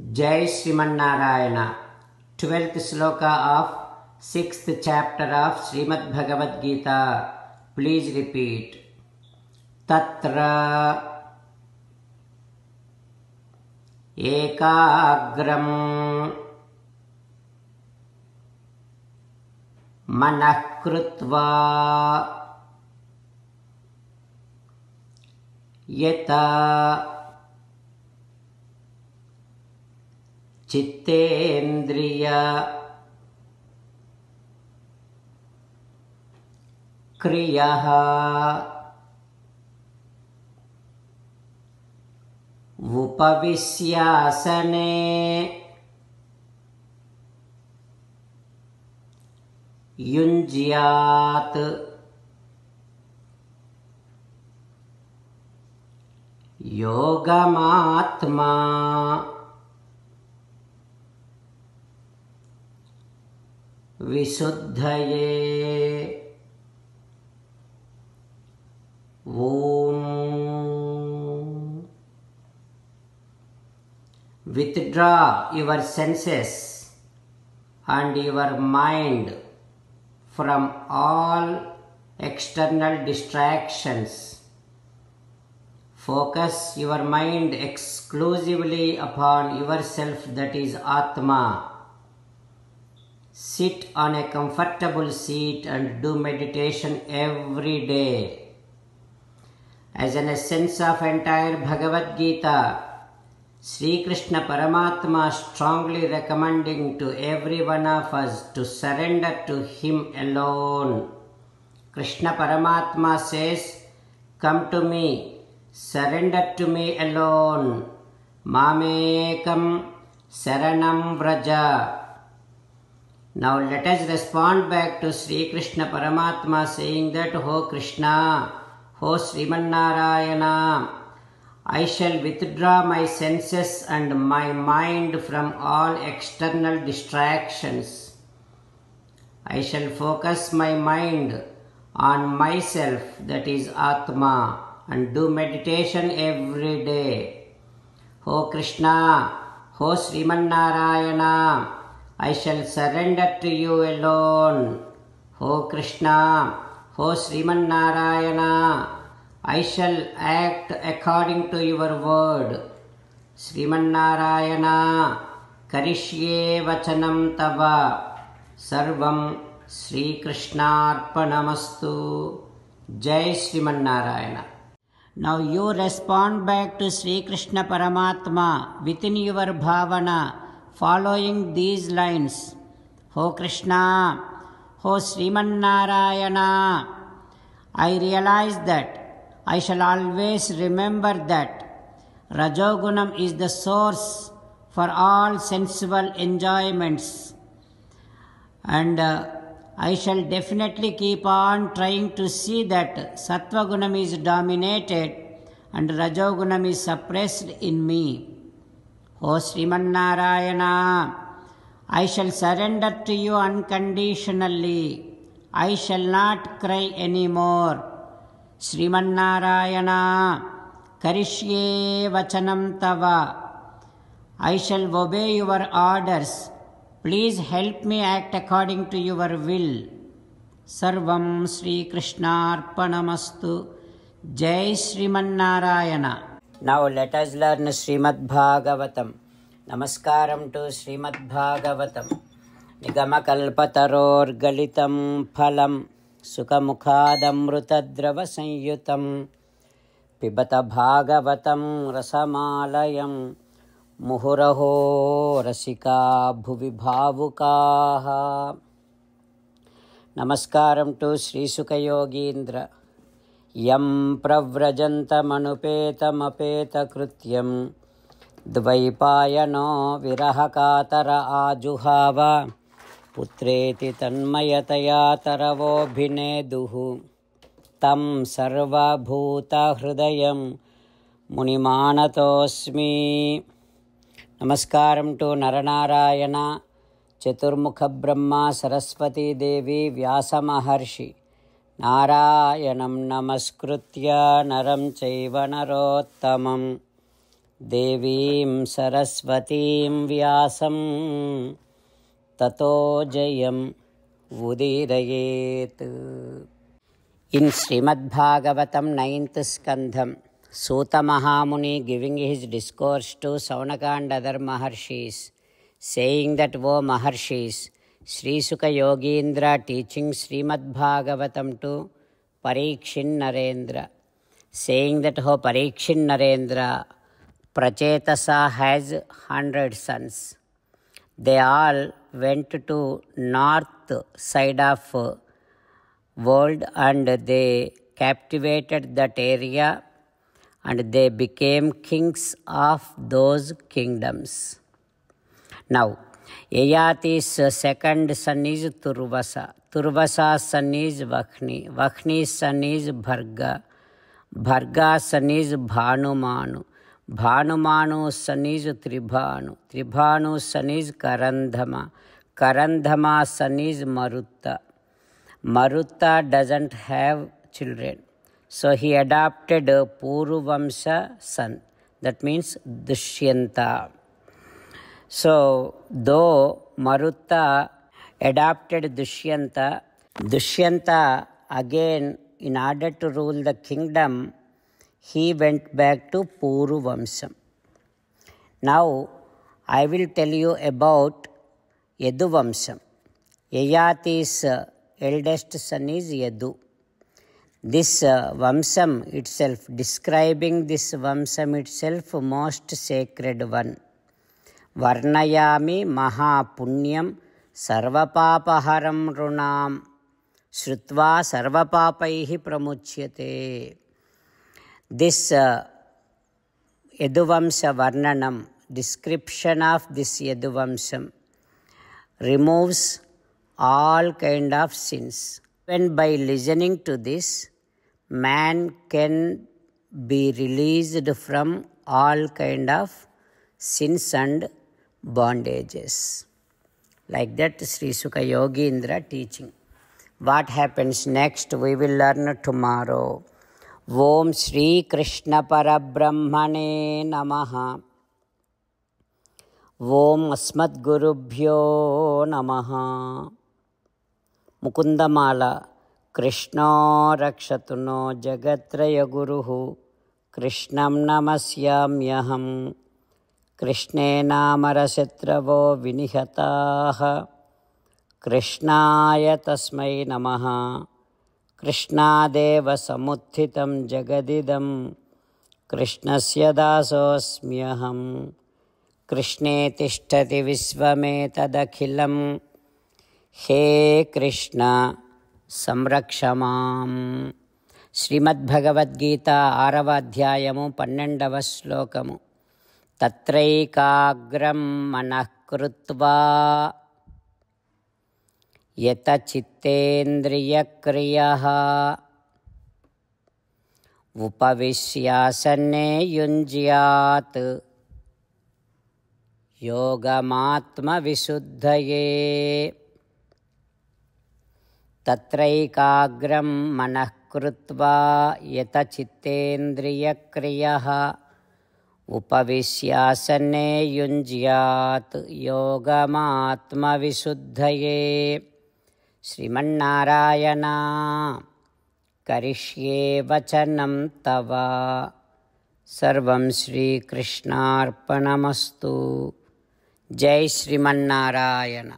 Jai Srimannarayana. 12th sloka of 6th chapter of Srimad Bhagavad Gita. Please repeat. Tatra ekagram manah krutva yata chittendriya kriyaha upavisyasane yunjyat yogamatma visuddhaye. Om. Withdraw your senses and your mind from all external distractions. Focus your mind exclusively upon yourself, that is Atma. Sit on a comfortable seat and do meditation every day. As an essence of entire Bhagavad Gita, Sri Krishna Paramatma strongly recommending to every one of us to surrender to Him alone. Krishna Paramatma says, "Come to me, surrender to me alone. Mamekam saranam vraja." Now let us respond back to Sri Krishna Paramatma saying that, "O Krishna, O Srimannarayana, I shall withdraw my senses and my mind from all external distractions. I shall focus my mind on myself, that is Atma, and do meditation every day. O Krishna, O Srimannarayana, I shall surrender to you alone. O Krishna, O Srimannarayana, I shall act according to your word. Srimannarayana, karishye vachanam tava. Sarvam Sri Krishnarpanamastu. Jai Srimannarayana." Now you respond back to Sri Krishna Paramatma within your bhavana, following these lines. O Krishna, O Srimannarayana, I realize that I shall always remember that Rajogunam is the source for all sensible enjoyments, and I shall definitely keep on trying to see that Sattvagunam is dominated and Rajogunam is suppressed in me. O Srimannarayana, I shall surrender to you unconditionally. I shall not cry anymore. Srimannarayana, karishye vachanam tava. I shall obey your orders. Please help me act according to your will. Sarvam Sri Krishnarpanamastu. Jai Srimannarayana. Now let us learn Srimad Bhagavatam. Namaskaram to Srimad Bhagavatam. Nigamakalpatarorgalitam phalam sukhamukhadamrutadrava sanyutam pibata bhagavatam rasamalayam muhuraho rasika bhuvi bhavukaha. Namaskaram to Sri Sukha Yogindra. Yam pravrajantamanupeta krutyam dvaipayano virahakatara ajuhava putreti tanmayataya taravobhineduhu tam sarva bhuta hrudayam munimanatosmi. Namaskaram to Naranarayana, Chaturmukha Brahma, Saraswati Devi, Vyasa Maharshi. Narayanam namaskritya naram chaiva narottamam దేవీం సరస్వతీం వ్యాసం తతో జయం ఉదీరయేత్. In Srimad Bhagavatam 9th skandham, Suta Mahamuni giving his discourse to Saunaka and other Maharshis, saying that, O Maharshis, Sri Sukha Yogindra teaching Srimad Bhagavatam to Parikshin Narendra, saying that, O Parikshin Narendra, Prachetasa has 100 sons. They all went to north side of world and they captivated that area and they became kings of those kingdoms. Now, Yayati's second son is Turvasa. Turvasa's son is Vakhni. Vakhni's son is Bharga. Bharga's son is Bhanumanu. Bhanumanu's son is Tribhanu. Tribhanu's son is Karandhama. Karandhama's son is Marutta. Marutta doesn't have children, so he adopted Puruvamsa son. That means Dushyanta. So, though Marutta adopted Dushyanta, Dushyanta again, in order to rule the kingdom, he went back to Puruvamsam. Now, I will tell you about Yaduvamsam. Yayati's eldest son is Yadu. This Vamsam itself, describing this Vamsam itself, most sacred one. Varnayami Mahapunyam Sarvapapaharam Runam Shrutva Sarvapapaihi Pramuchyate. This Yaduvamsa Varnanam, description of this Yaduvamsam, removes all kind of sins. When by listening to this, man can be released from all kind of sins and bondages. Like that, Sri Sukha Yogindra teaching. What happens next, we will learn tomorrow. Om Shri Krishna Parabrahmane Namaha. Om Asmat Gurubhyo Namaha. Mukundamala. Krishna Rakshatuno Jagatraya Guruhu. Krishnam Namasyamyaham. Krishne Namarasyatravo Vinihataha. Krishnaya Tasmai Namaha. Krishnadeva Samuthitam Jagadidam. Krishnasya Dasosmyaham. Krishne Tishtati Visvametadakhilam. He Krishna Samrakshamam. Srimad Bhagavad Gita 6వ అధ్యాయము 12వ శ్లోకము. తత్రైకాగ్రం మనః కృత్వా యత చిత్తేంద్రియక్రియః ఉపవిశ్యాసనే యుంజ్యాత్ యోగమాత్మవిశుద్ధయే. తత్రైకాగ్రం మనః కృత్వా యత చిత్తేంద్రియక్రియః ఉపవిశ్యాసనే యుంజ్యాత్ యోగమాత్మవిశుద్ధయే. శ్రీమన్నారాయణ కరిష్యే వచనం తవ. సర్వం శ్రీకృష్ణార్పణమస్తు. జై శ్రీమన్నారాయణ.